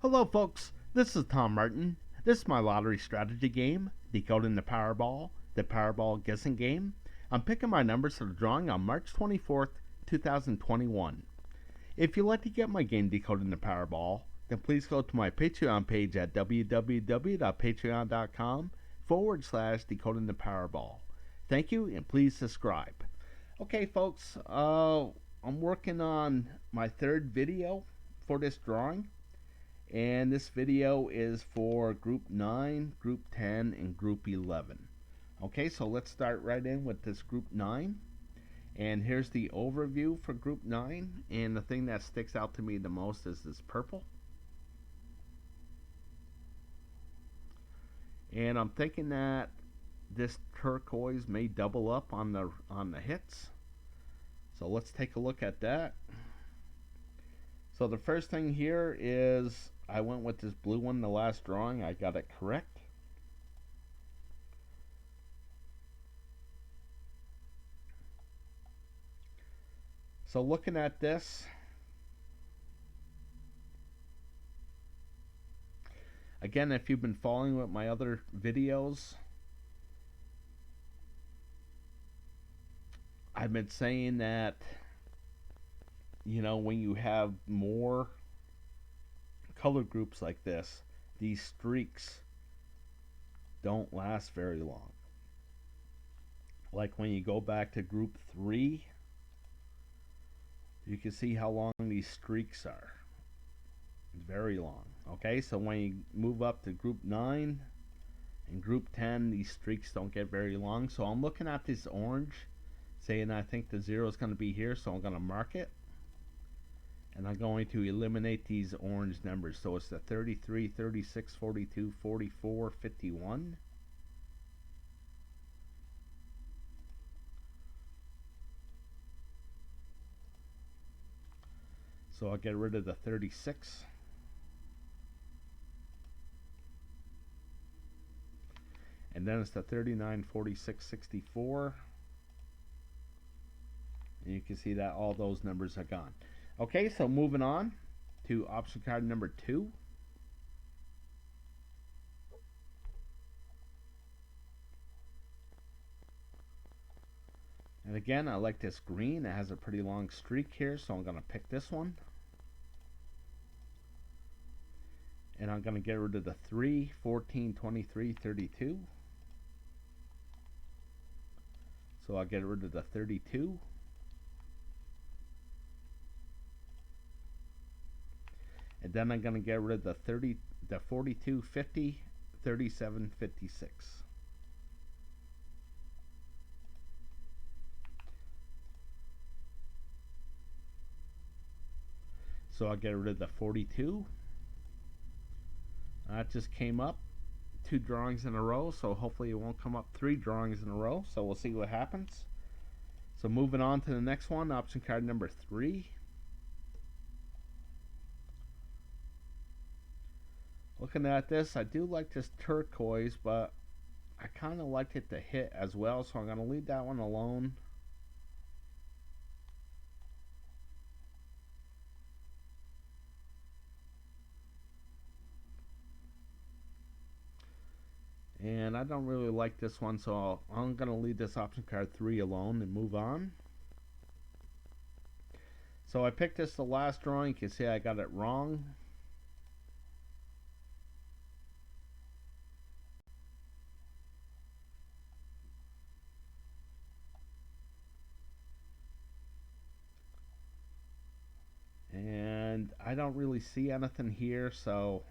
Hello, folks. This is Tom Martin. This is my lottery strategy game, Decoding the Powerball guessing game. I'm picking my numbers for the drawing on March 24th, 2021. If you'd like to get my game Decoding the Powerball, then please go to my Patreon page at www.patreon.com/Decoding the Powerball. Thank you, and please subscribe. Okay, folks, I'm working on my third video for this drawing. And this video is for Group 9, Group 10, and Group 11. Okay, so let's start right in with this Group 9. And here's the overview for Group 9. And the thing that sticks out to me the most is this purple. And I'm thinking that this turquoise may double up on the hits. So let's take a look at that. So the first thing here is I went with this blue one the last drawing. I got it correct. So looking at this, again, if you've been following with my other videos, I've been saying that, you know, when you have more color groups like this, these streaks don't last very long. Like when you go back to Group 3, you can see how long these streaks are. Very long. Okay, so when you move up to Group 9 and Group 10, these streaks don't get very long. So I'm looking at this orange, saying I think the 0 is going to be here, so I'm going to mark it. And I'm going to eliminate these orange numbers. So it's the 33, 36, 42, 44, 51. So I'll get rid of the 36. And then it's the 39, 46, 64. And you can see that all those numbers are gone. Okay, so moving on to option card number 2. And again, I like this green. It has a pretty long streak here, so I'm going to pick this one. And I'm going to get rid of the 3, 14, 23, 32. So I'll get rid of the 32. And then I'm going to get rid of the 42, 50, 37, 56. So I'll get rid of the 42. That just came up 2 drawings in a row, so hopefully it won't come up 3 drawings in a row. So we'll see what happens. So moving on to the next one, option card number 3. Looking at this, I do like this turquoise, but I kind of like it to hit as well, so I'm going to leave that one alone. And I don't really like this one, so I'm going to leave this option card 3 alone and move on. So I picked this the last drawing. You can see I got it wrong. And I don't really see anything here, so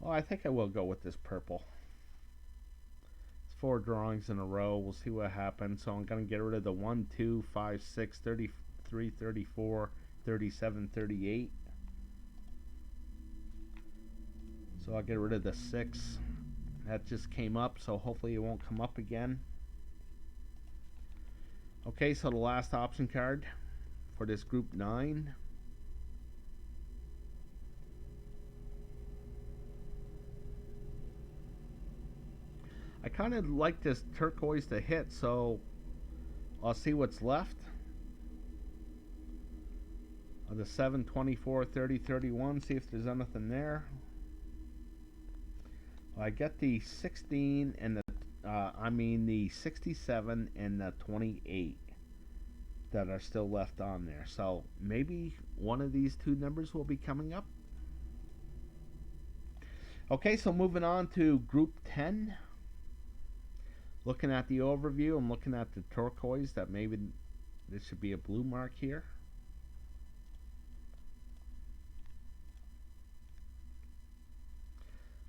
well, I think I will go with this purple. It's 4 drawings in a row. We'll see what happens. So I'm going to get rid of the 1, 2, 5, 6, 33, 34, 37, 38. So I'll get rid of the 6. That just came up, so hopefully it won't come up again. Okay, so the last option card for this Group 9. I kind of like this turquoise to hit, so I'll see what's left. The 7, 24, 30, 31. See if there's anything there. Well, I get the 16 and the 67 and the 28 that are still left on there. So maybe one of these two numbers will be coming up. Okay, so moving on to group 10. Looking at the overview, I'm looking at the turquoise. That maybe this should be a blue mark here.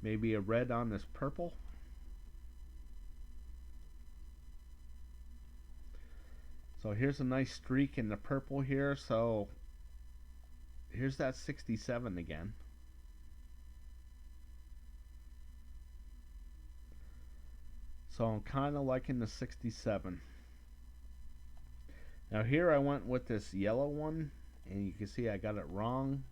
Maybe a red on this purple. So here's a nice streak in the purple here. So here's that 67 again. So I'm kind of liking the 67. Now here I went with this yellow one, and you can see I got it wrong.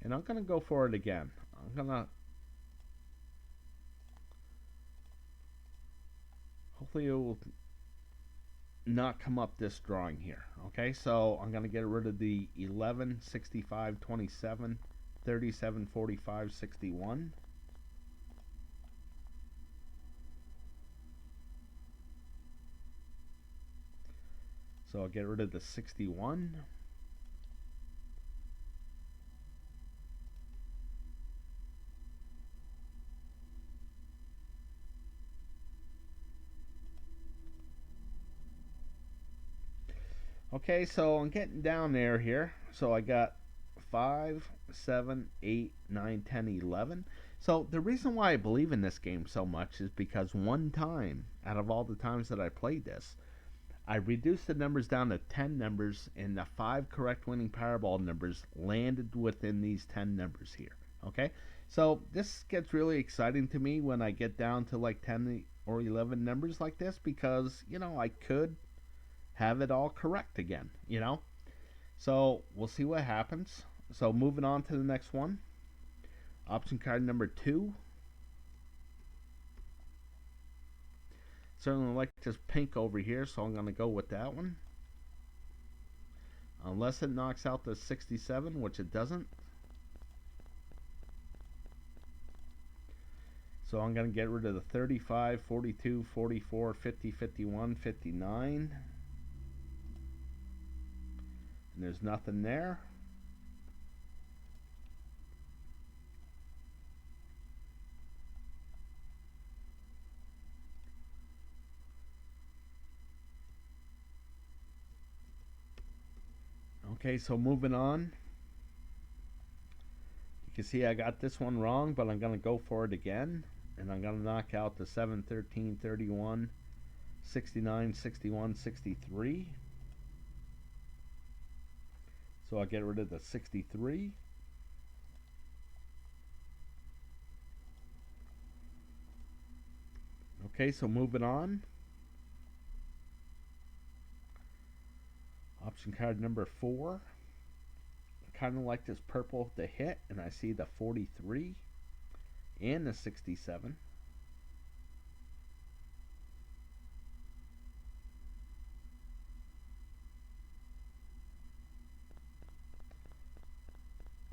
And I'm going to go for it again. I'm going to... Hopefully it will not come up this drawing here. Okay, so I'm going to get rid of the 11, 65, 27, 37, 45, 61. So I'll get rid of the 61. Okay, so I'm getting down there here. So I got 5, 7, 8, 9, 10, 11. So the reason why I believe in this game so much is because one time, out of all the times that I played this, I reduced the numbers down to 10 numbers, and the 5 correct winning Powerball numbers landed within these 10 numbers here. Okay, so this gets really exciting to me when I get down to like 10 or 11 numbers like this, because, you know, I could have it all correct again, you know. So we'll see what happens. So moving on to the next one. Option card number 2. Certainly like this pink over here, so I'm going to go with that one. Unless it knocks out the 67, which it doesn't. So I'm going to get rid of the 35, 42, 44, 50, 51, 59. And there's nothing there. Okay, so moving on. You can see I got this one wrong, but I'm going to go for it again. And I'm going to knock out the 7, 13, 31, 69, 61, 63. So I'll get rid of the 63. Okay, so moving on. Option card number 4. I kind of like this purple to hit, and I see the 43 and the 67.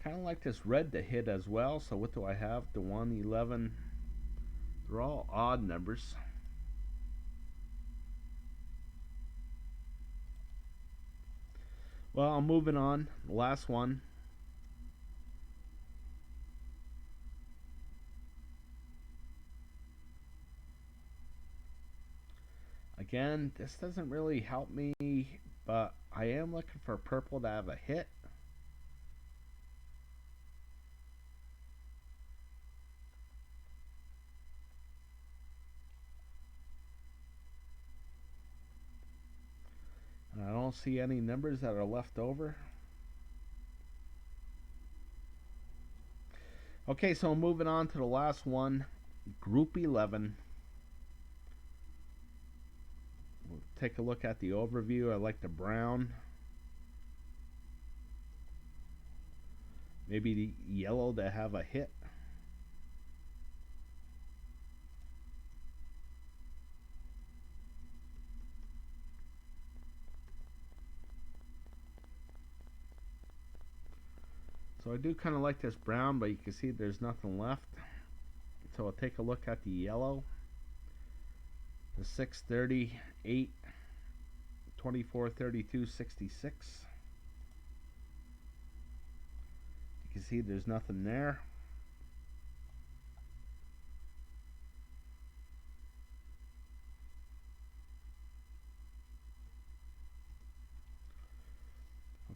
Kind of like this red to hit as well. So what do I have? The 1, 11. They're all odd numbers. Well, I'm moving on. The last one. Again, this doesn't really help me, but I am looking for purple to have a hit. And I don't see any numbers that are left over. Okay, so moving on to the last one, Group 11. We'll take a look at the overview. I like the brown. Maybe the yellow to have a hit. So I do kind of like this brown, but you can see there's nothing left. So I'll take a look at the yellow. The 630, 8, 24, 32, 66. You can see there's nothing there.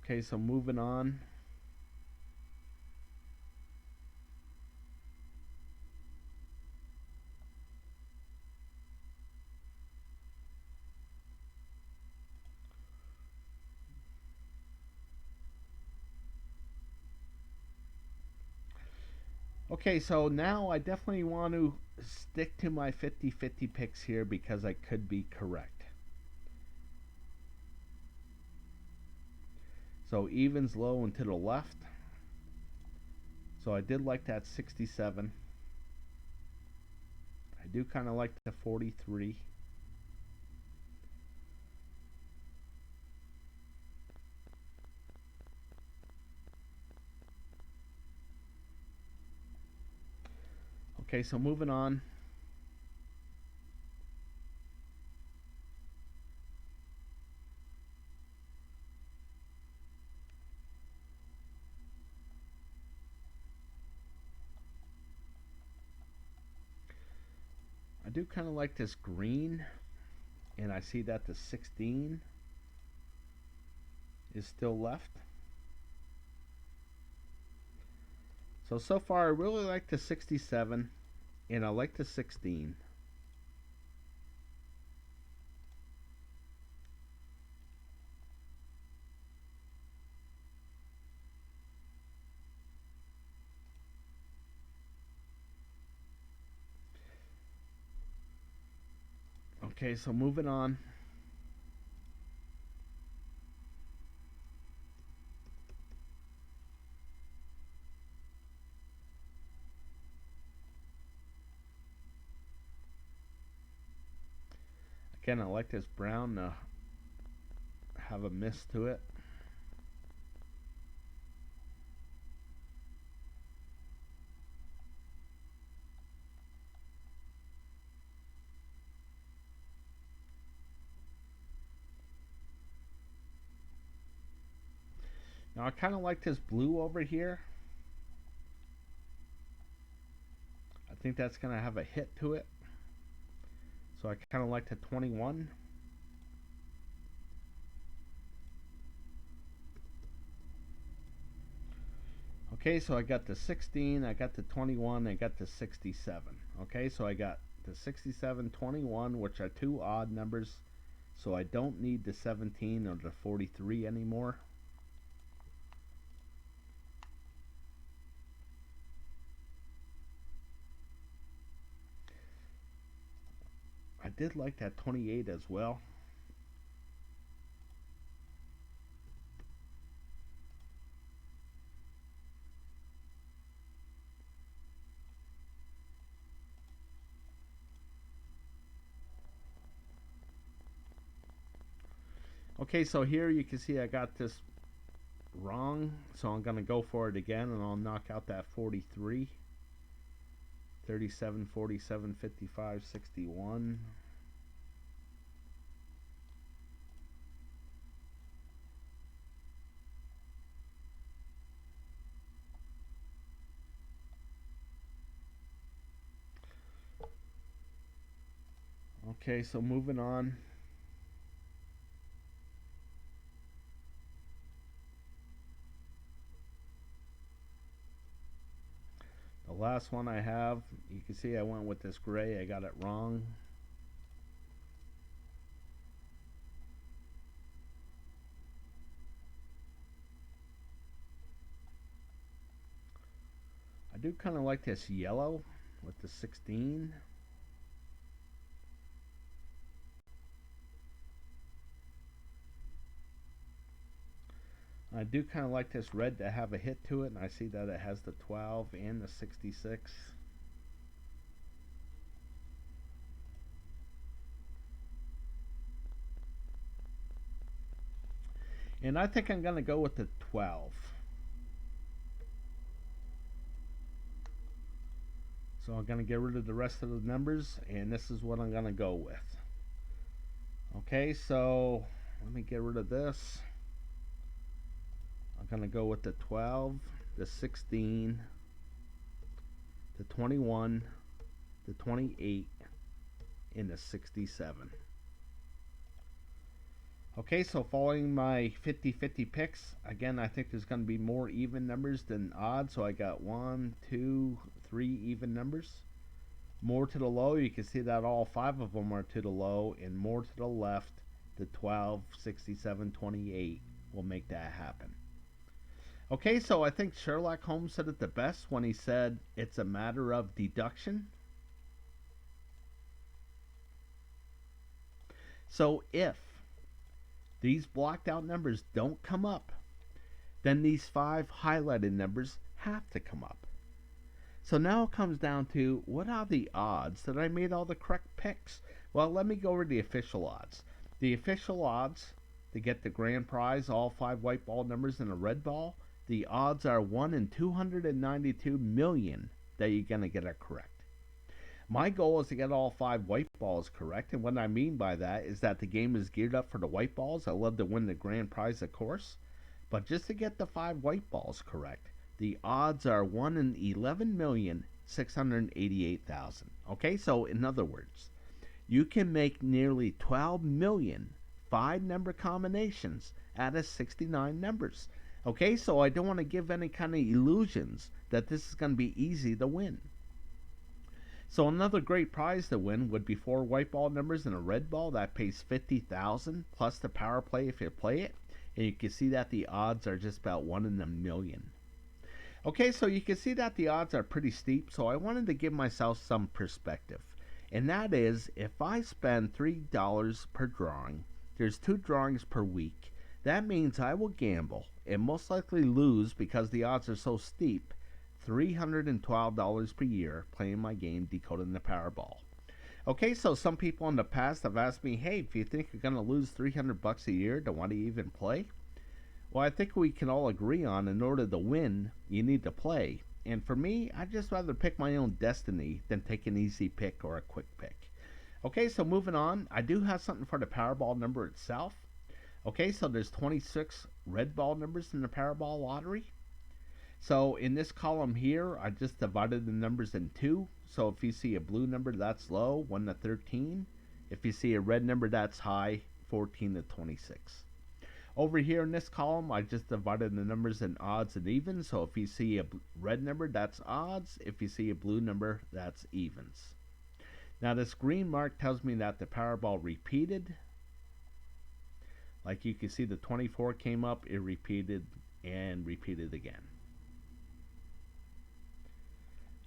Okay, so moving on. Okay, so now I definitely want to stick to my 50-50 picks here because I could be correct. So evens low and to the left. So I did like that 67. I do kind of like the 43. Okay, so moving on. I do kind of like this green, and I see that the 16 is still left. So far I really like the 67, and I like the 16. Okay, so moving on. Again, I like this brown to have a mist to it. Now I kind of like this blue over here. I think that's going to have a hit to it. So I kind of like the 21. Okay, so I got the 16, I got the 21, I got the 67. Okay, so I got the 67, 21, which are two odd numbers. So I don't need the 17 or the 43 anymore. I did like that 28 as well. Okay, so here you can see I got this wrong, so I'm going to go for it again, and I'll knock out that 43. 37, 47, 55, 61. Okay, so moving on. The last one I have, you can see I went with this gray. I got it wrong. I do kind of like this yellow with the 16. I do kind of like this red to have a hit to it, and I see that it has the 12 and the 66. And I think I'm going to go with the 12. So I'm going to get rid of the rest of the numbers, and this is what I'm going to go with. Okay, so let me get rid of this. I'm going to go with the 12, the 16, the 21, the 28, and the 67. Okay, so following my 50-50 picks, again, I think there's going to be more even numbers than odd. So I got 1, 2, 3 even numbers. More to the low, you can see that all 5 of them are to the low, and more to the left, the 12, 67, 28 will make that happen. Okay, so I think Sherlock Holmes said it the best when he said it's a matter of deduction. So if these blocked out numbers don't come up, then these 5 highlighted numbers have to come up. So now it comes down to, what are the odds that I made all the correct picks? Well, let me go over the official odds. The official odds to get the grand prize, all 5 white ball numbers and a red ball, the odds are 1 in 292 million that you're going to get it correct. My goal is to get all 5 white balls correct, and what I mean by that is that the game is geared up for the white balls. I love to win the grand prize, of course, but just to get the 5 white balls correct, the odds are 1 in 11,688,000. Okay, so in other words, you can make nearly 12 million 5-number combinations out of 69 numbers. Okay, so I don't want to give any kind of illusions that this is going to be easy to win. So another great prize to win would be 4 white ball numbers and a red ball. That pays $50,000 plus the power play if you play it. And you can see that the odds are just about 1 in a million. Okay, so you can see that the odds are pretty steep. So I wanted to give myself some perspective. And that is, if I spend $3 per drawing, there's 2 drawings per week. That means I will gamble and most likely lose, because the odds are so steep, $312 per year playing my game Decoding the Powerball. Okay, so some people in the past have asked me, hey, if you think you're going to lose $300 a year, then why do you even play? Well, I think we can all agree on, in order to win, you need to play. And for me, I'd just rather pick my own destiny than take an easy pick or a quick pick. Okay, so moving on, I do have something for the Powerball number itself. Okay, so there's 26 red ball numbers in the Powerball lottery. So in this column here, I just divided the numbers in 2. So if you see a blue number, that's low, 1 to 13. If you see a red number, that's high, 14 to 26. Over here in this column, I just divided the numbers in odds and evens. So if you see a red number, that's odds. If you see a blue number, that's evens. Now this green mark tells me that the Powerball repeated. Like you can see, the 24 came up, it repeated, and repeated again.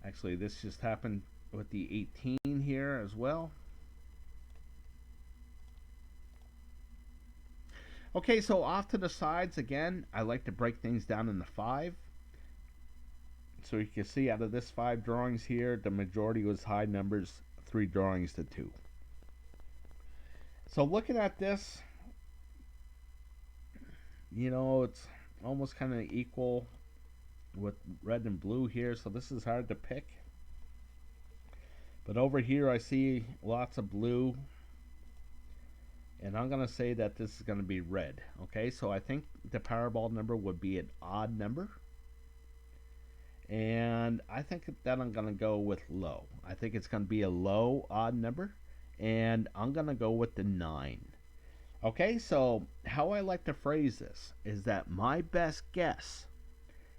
Actually, this just happened with the 18 here as well. Okay, so off to the sides again, I like to break things down into 5. So you can see out of this 5 drawings here, the majority was high numbers, 3 drawings to 2. So looking at this, you know, it's almost kind of equal with red and blue here, so this is hard to pick. But over here I see lots of blue, and I'm going to say that this is going to be red. Okay, so I think the Powerball number would be an odd number, and I think that I'm going to go with low. I think it's going to be a low odd number, and I'm going to go with the 9. Okay, so how I like to phrase this is that my best guess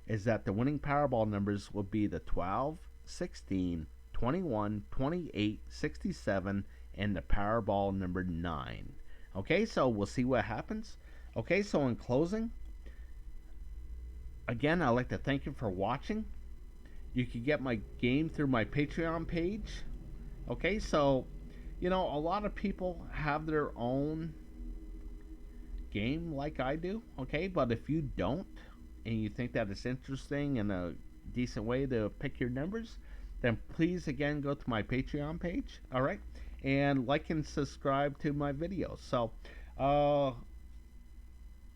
is that the winning Powerball numbers will be the 12, 16, 21, 28, 67, and the Powerball number 9. Okay, so we'll see what happens. Okay, so in closing, again, I'd like to thank you for watching. You can get my game through my Patreon page. Okay, so, you know, a lot of people have their own game like I do. Okay, but if you don't, and you think that it's interesting and a decent way to pick your numbers, then please again go to my Patreon page, all right, and like and subscribe to my videos. So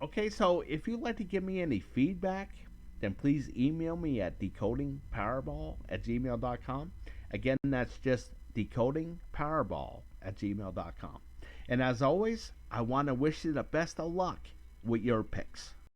okay, so if you'd like to give me any feedback, then please email me at decodingpowerball@gmail.com. Again, that's just decodingpowerball@gmail.com. And as always, I want to wish you the best of luck with your picks.